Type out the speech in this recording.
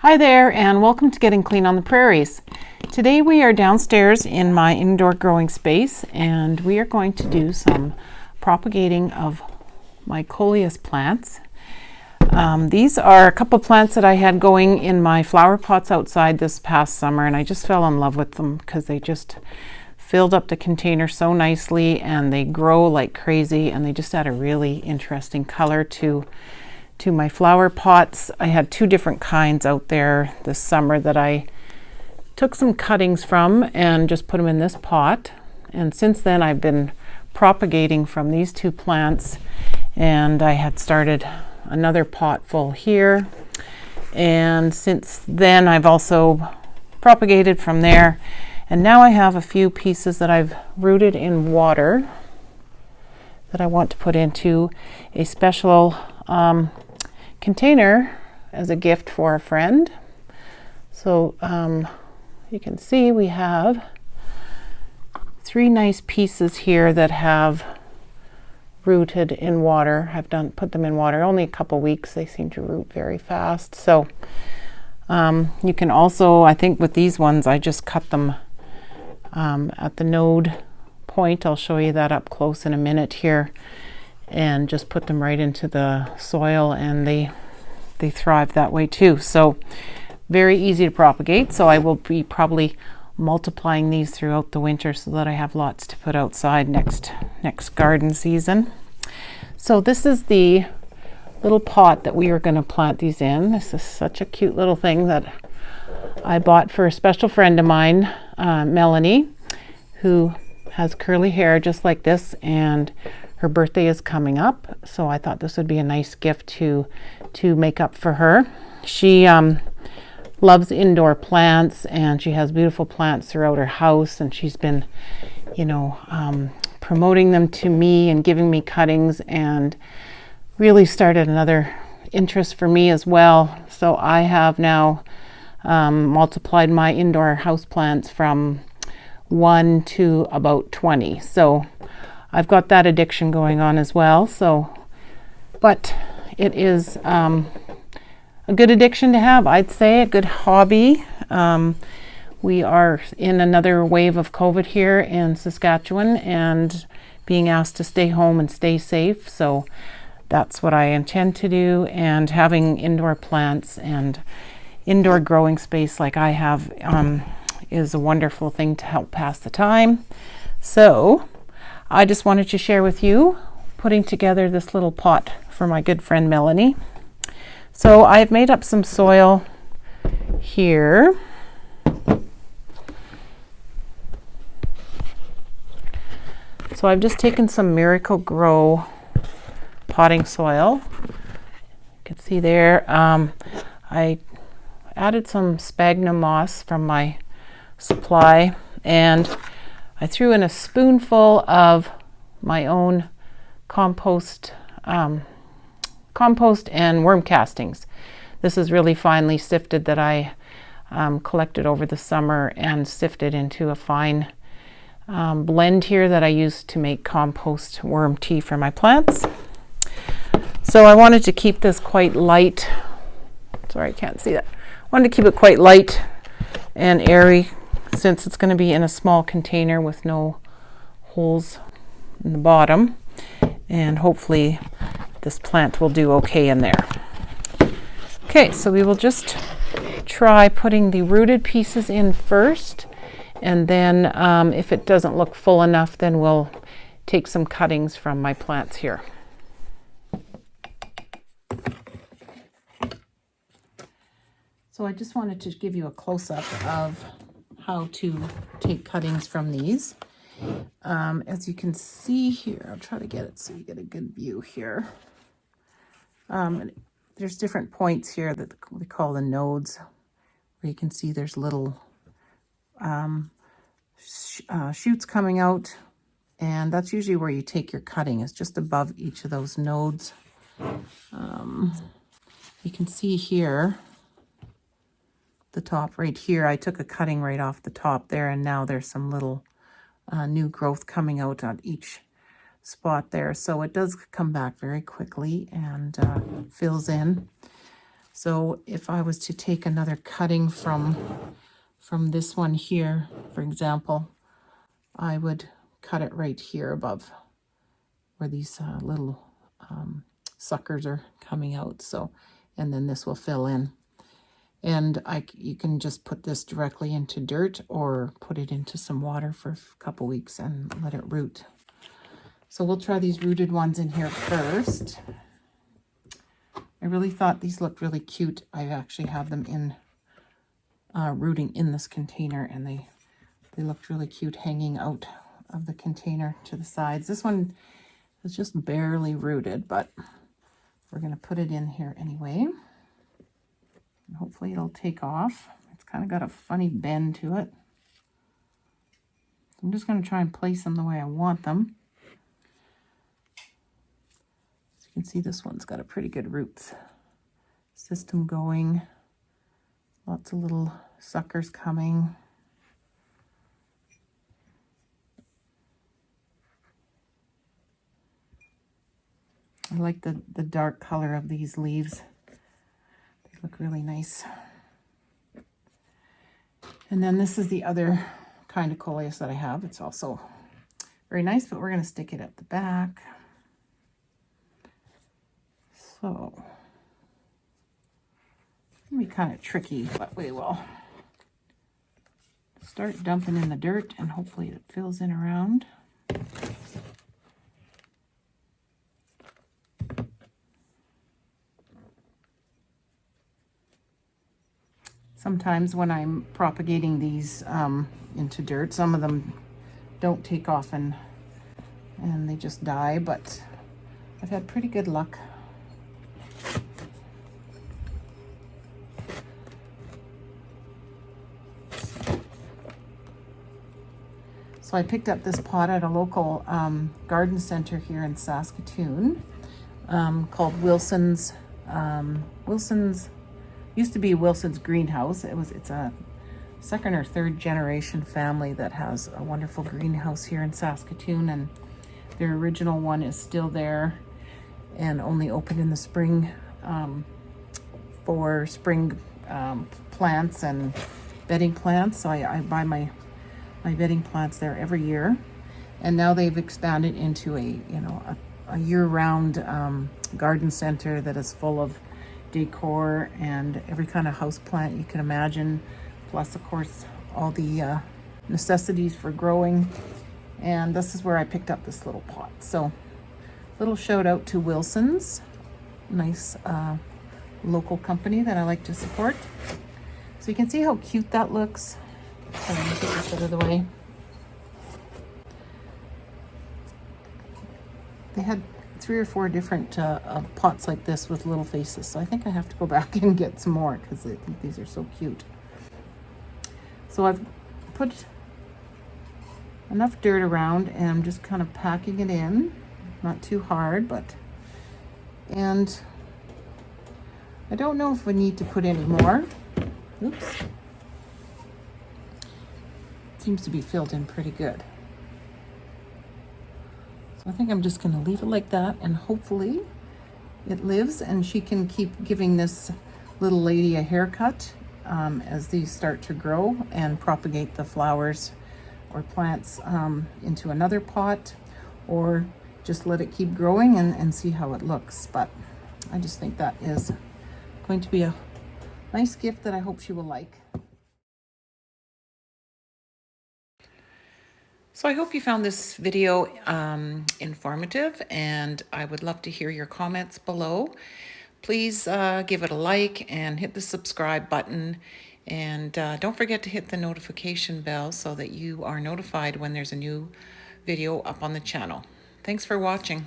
Hi there, and welcome to Getting Clean on the Prairies. Today we are downstairs in my indoor growing space, and we are going to do some propagating of my Coleus plants. These are a couple plants that I had going in my flower pots outside this past summer, and I just fell in love with them because they just filled up the container so nicely, and they grow like crazy, and they just add a really interesting color to my flower pots. I had two different kinds out there this summer that I took some cuttings from and just put them in this pot. And since then I've been propagating from these two plants, and I had started another pot full here. And since then I've also propagated from there. And now I have a few pieces that I've rooted in water that I want to put into a special container as a gift for a friend. So you can see we have three nice pieces here that have rooted in water. I've put them in water only a couple weeks. They seem to root very fast. So you can also, I think with these ones, I just cut them at the node point. I'll show you that up close in a minute here, and just put them right into the soil, and they thrive that way too. So very easy to propagate. So I will be probably multiplying these throughout the winter so that I have lots to put outside next garden season. So this is the little pot that we are going to plant these in. This is such a cute little thing that I bought for a special friend of mine, Melanie, who has curly hair just like this, and her birthday is coming up, so I thought this would be a nice gift to make up for her. She loves indoor plants, and she has beautiful plants throughout her house, and she's been, promoting them to me and giving me cuttings, and really started another interest for me as well. So I have now multiplied my indoor house plants from 1 to about 20. So I've got that addiction going on as well. But it is a good addiction to have, I'd say, a good hobby. We are in another wave of COVID here in Saskatchewan, and being asked to stay home and stay safe. So that's what I intend to do. And having indoor plants and indoor growing space like I have is a wonderful thing to help pass the time. So I just wanted to share with you putting together this little pot for my good friend Melanie. So I've made up some soil here. So I've just taken some Miracle Grow potting soil. You can see there. I added some sphagnum moss from my supply, and I threw in a spoonful of my own compost and worm castings. This is really finely sifted that I collected over the summer and sifted into a fine blend here that I use to make compost worm tea for my plants. So I wanted to keep this quite light. Sorry, I can't see that. I wanted to keep it quite light and airy, since it's going to be in a small container with no holes in the bottom, and hopefully this plant will do okay in there. Okay, so we will just try putting the rooted pieces in first, and then if it doesn't look full enough, then we'll take some cuttings from my plants here. So I just wanted to give you a close-up of how to take cuttings from these. As you can see here, I'll try to get it so you get a good view here. There's different points here that we call the nodes, where you can see there's little shoots coming out, and that's usually where you take your cutting, is just above each of those nodes. You can see here, the top right here, I took a cutting right off the top there, and now there's some little new growth coming out on each spot there. So it does come back very quickly and fills in. So if I was to take another cutting from this one here, for example, I would cut it right here above where these little suckers are coming out. So, and then this will fill in. And you can just put this directly into dirt or put it into some water for a couple weeks and let it root. So we'll try these rooted ones in here first. I really thought these looked really cute. I actually have them in rooting in this container, and they looked really cute hanging out of the container to the sides. This one is just barely rooted, but we're going to put it in here anyway. And hopefully it'll take off. It's kind of got a funny bend to it. I'm just going to try and place them the way I want them. As you can see, this one's got a pretty good root system going. Lots of little suckers coming. I like the dark color of these leaves. They look really nice. And then this is the other kind of Coleus that I have. It's also very nice, but we're going to stick it at the back. So, it's going to be kind of tricky, but we will start dumping in the dirt and hopefully it fills in around. Sometimes when I'm propagating these into dirt, some of them don't take off and they just die, but I've had pretty good luck. So I picked up this pot at a local garden center here in Saskatoon called Wilson's. Used to be Wilson's Greenhouse. It's a second or third generation family that has a wonderful greenhouse here in Saskatoon, and their original one is still there and only open in the spring for spring plants and bedding plants. So I buy my bedding plants there every year, and now they've expanded into a year-round garden center that is full of decor and every kind of house plant you can imagine, plus of course all the necessities for growing. And this is where I picked up this little pot. So little shout out to Wilson's, nice local company that I like to support. So you can see how cute that looks. So let me get this out of the way. They had 3 or 4 different pots like this with little faces. So I think I have to go back and get some more because I think these are so cute. So I've put enough dirt around and I'm just kind of packing it in. Not too hard, and I don't know if we need to put any more. Oops. Seems to be filled in pretty good. So I think I'm just going to leave it like that, and hopefully it lives and she can keep giving this little lady a haircut as these start to grow and propagate the flowers or plants into another pot, or just let it keep growing and see how it looks. But I just think that is going to be a nice gift that I hope she will like. So I hope you found this video informative, and I would love to hear your comments below. Please give it a like and hit the subscribe button, and don't forget to hit the notification bell so that you are notified when there's a new video up on the channel. Thanks for watching.